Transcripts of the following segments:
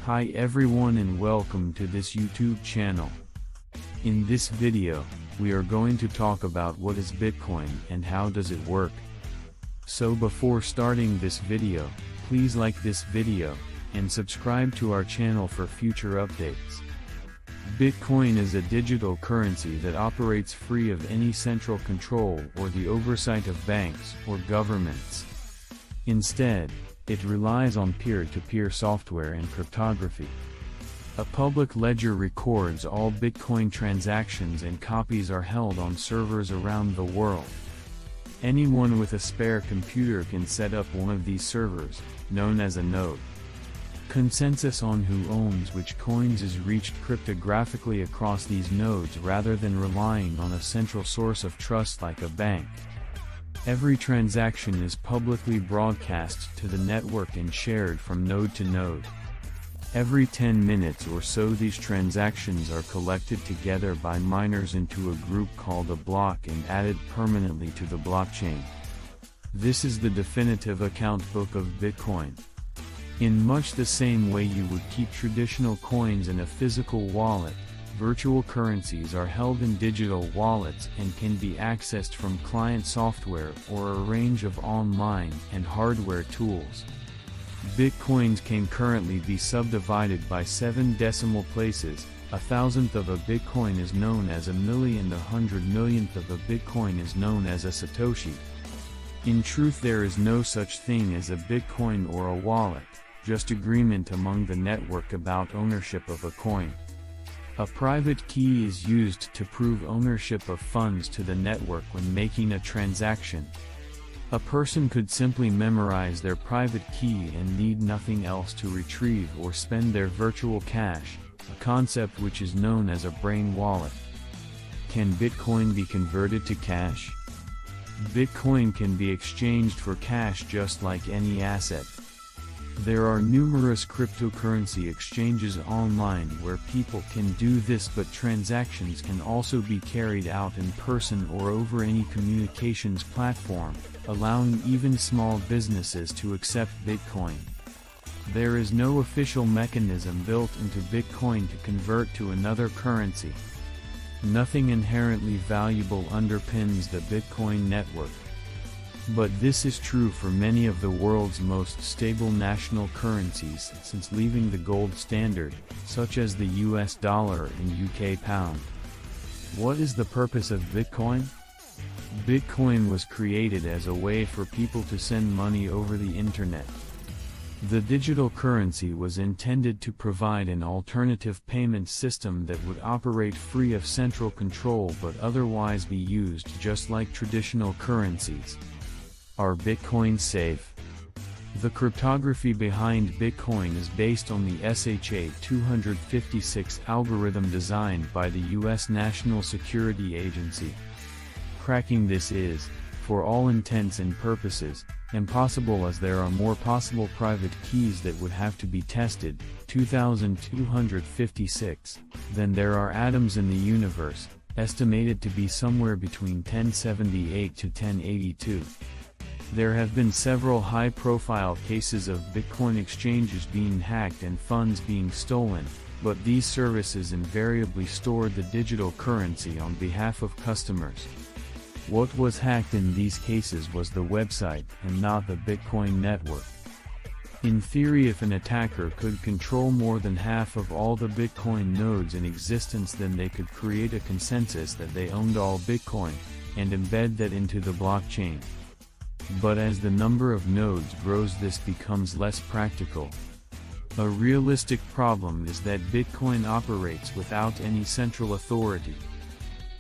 Hi everyone and welcome to this YouTube channel. In this video, we are going to talk about what is Bitcoin and how does it work. So before starting this video, please like this video, and subscribe to our channel for future updates. Bitcoin is a digital currency that operates free of any central control or the oversight of banks or governments. Instead, it relies on peer-to-peer software and cryptography. A public ledger records all Bitcoin transactions and copies are held on servers around the world. Anyone with a spare computer can set up one of these servers, known as a node. Consensus on who owns which coins is reached cryptographically across these nodes rather than relying on a central source of trust like a bank. Every transaction is publicly broadcast to the network and shared from node to node. Every 10 minutes or so these transactions are collected together by miners into a group called a block and added permanently to the blockchain. This is the definitive account book of Bitcoin. In much the same way you would keep traditional coins in a physical wallet, virtual currencies are held in digital wallets and can be accessed from client software or a range of online and hardware tools. Bitcoins can currently be subdivided by 7 decimal places. A thousandth of a Bitcoin is known as a milli and 100 millionth of a Bitcoin is known as a Satoshi. In truth, there is no such thing as a Bitcoin or a wallet, just agreement among the network about ownership of a coin. A private key is used to prove ownership of funds to the network when making a transaction. A person could simply memorize their private key and need nothing else to retrieve or spend their virtual cash, a concept which is known as a brain wallet. Can Bitcoin be converted to cash? Bitcoin can be exchanged for cash just like any asset. There are numerous cryptocurrency exchanges online where people can do this, but transactions can also be carried out in person or over any communications platform, allowing even small businesses to accept Bitcoin. There is no official mechanism built into Bitcoin to convert to another currency. Nothing inherently valuable underpins the Bitcoin network. But this is true for many of the world's most stable national currencies since leaving the gold standard, such as the US dollar and UK pound. What is the purpose of Bitcoin? Bitcoin was created as a way for people to send money over the internet. The digital currency was intended to provide an alternative payment system that would operate free of central control but otherwise be used just like traditional currencies. Are Bitcoin safe? The cryptography behind Bitcoin is based on the SHA-256 algorithm designed by the U.S. National Security Agency. Cracking this is, for all intents and purposes, impossible as there are more possible private keys that would have to be tested, 2,256, than there are atoms in the universe, estimated to be somewhere between 1078 to 1082. There have been several high-profile cases of Bitcoin exchanges being hacked and funds being stolen, but these services invariably stored the digital currency on behalf of customers. What was hacked in these cases was the website and not the Bitcoin network. In theory, if an attacker could control more than half of all the Bitcoin nodes in existence, then they could create a consensus that they owned all Bitcoin, and embed that into the blockchain. But as the number of nodes grows, this becomes less practical. A realistic problem is that Bitcoin operates without any central authority.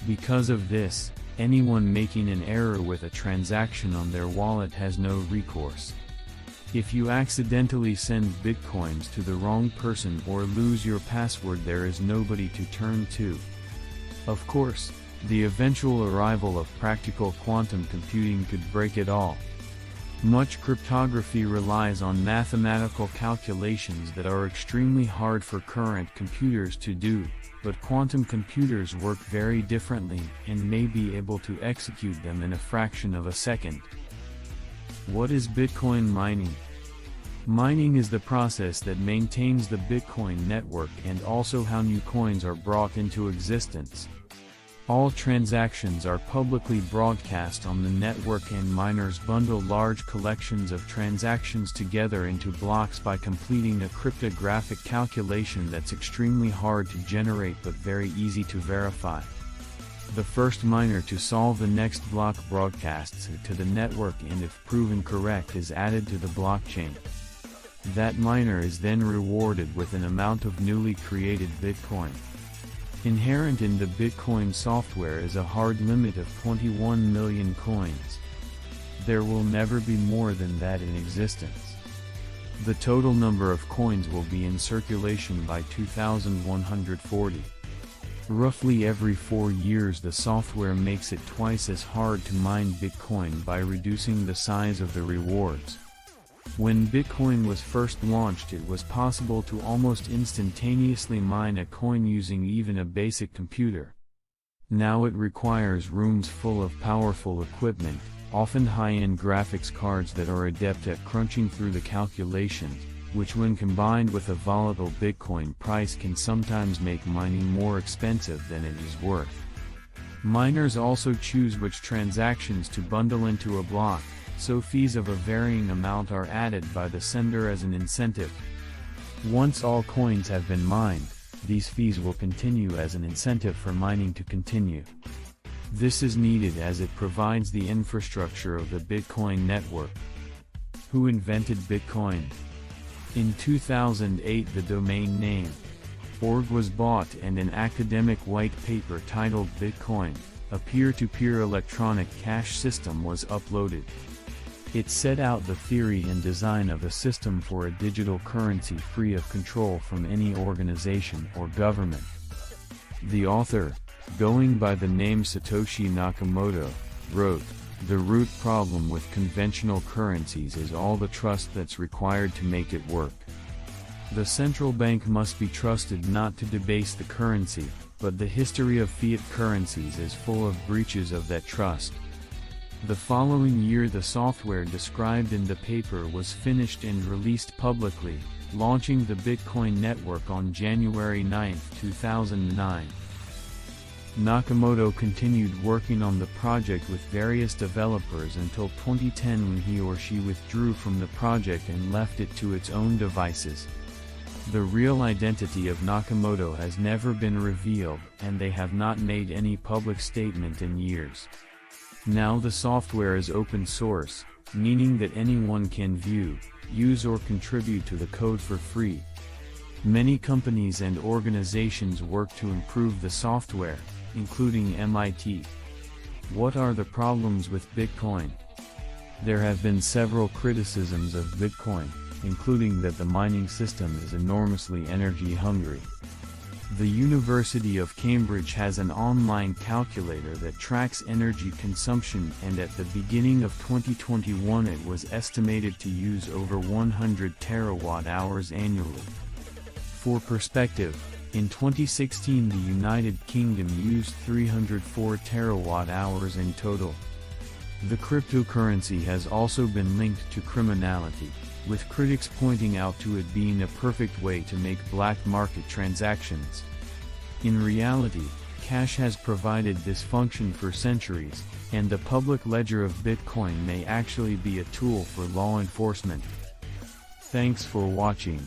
Because of this, anyone making an error with a transaction on their wallet has no recourse. If you accidentally send Bitcoins to the wrong person or lose your password, there is nobody to turn to. Of course, the eventual arrival of practical quantum computing could break it all. Much cryptography relies on mathematical calculations that are extremely hard for current computers to do, but quantum computers work very differently and may be able to execute them in a fraction of a second. What is Bitcoin mining? Mining is the process that maintains the Bitcoin network and also how new coins are brought into existence. All transactions are publicly broadcast on the network, and miners bundle large collections of transactions together into blocks by completing a cryptographic calculation that's extremely hard to generate but very easy to verify. The first miner to solve the next block broadcasts it to the network, and if proven correct is added to the blockchain. That miner is then rewarded with an amount of newly created Bitcoin. Inherent in the Bitcoin software is a hard limit of 21 million coins. There will never be more than that in existence. The total number of coins will be in circulation by 2140. Roughly every 4 years the software makes it twice as hard to mine Bitcoin by reducing the size of the rewards. When Bitcoin was first launched, it was possible to almost instantaneously mine a coin using even a basic computer. Now it requires rooms full of powerful equipment, often high-end graphics cards that are adept at crunching through the calculations, which when combined with a volatile Bitcoin price can sometimes make mining more expensive than it is worth. Miners also choose which transactions to bundle into a block, so fees of a varying amount are added by the sender as an incentive. Once all coins have been mined, these fees will continue as an incentive for mining to continue. This is needed as it provides the infrastructure of the Bitcoin network. Who invented Bitcoin? In 2008 the domain name .org was bought and an academic white paper titled Bitcoin, a peer-to-peer electronic cash system was uploaded. It set out the theory and design of a system for a digital currency free of control from any organization or government. The author, going by the name Satoshi Nakamoto, wrote, "The root problem with conventional currencies is all the trust that's required to make it work. The central bank must be trusted not to debase the currency, but the history of fiat currencies is full of breaches of that trust." The following year the software described in the paper was finished and released publicly, launching the Bitcoin network on January 9, 2009. Nakamoto continued working on the project with various developers until 2010, when he or she withdrew from the project and left it to its own devices. The real identity of Nakamoto has never been revealed, and they have not made any public statement in years. Now the software is open source, meaning that anyone can view, use or contribute to the code for free. Many companies and organizations work to improve the software, including MIT. What are the problems with Bitcoin? There have been several criticisms of Bitcoin, including that the mining system is enormously energy hungry. The University of Cambridge has an online calculator that tracks energy consumption, and at the beginning of 2021 it was estimated to use over 100 terawatt-hours annually. For perspective, in 2016 the United Kingdom used 304 terawatt-hours in total. The cryptocurrency has also been linked to criminality, with critics pointing out to it being a perfect way to make black market transactions. In reality, cash has provided this function for centuries, and the public ledger of Bitcoin may actually be a tool for law enforcement. Thanks for watching.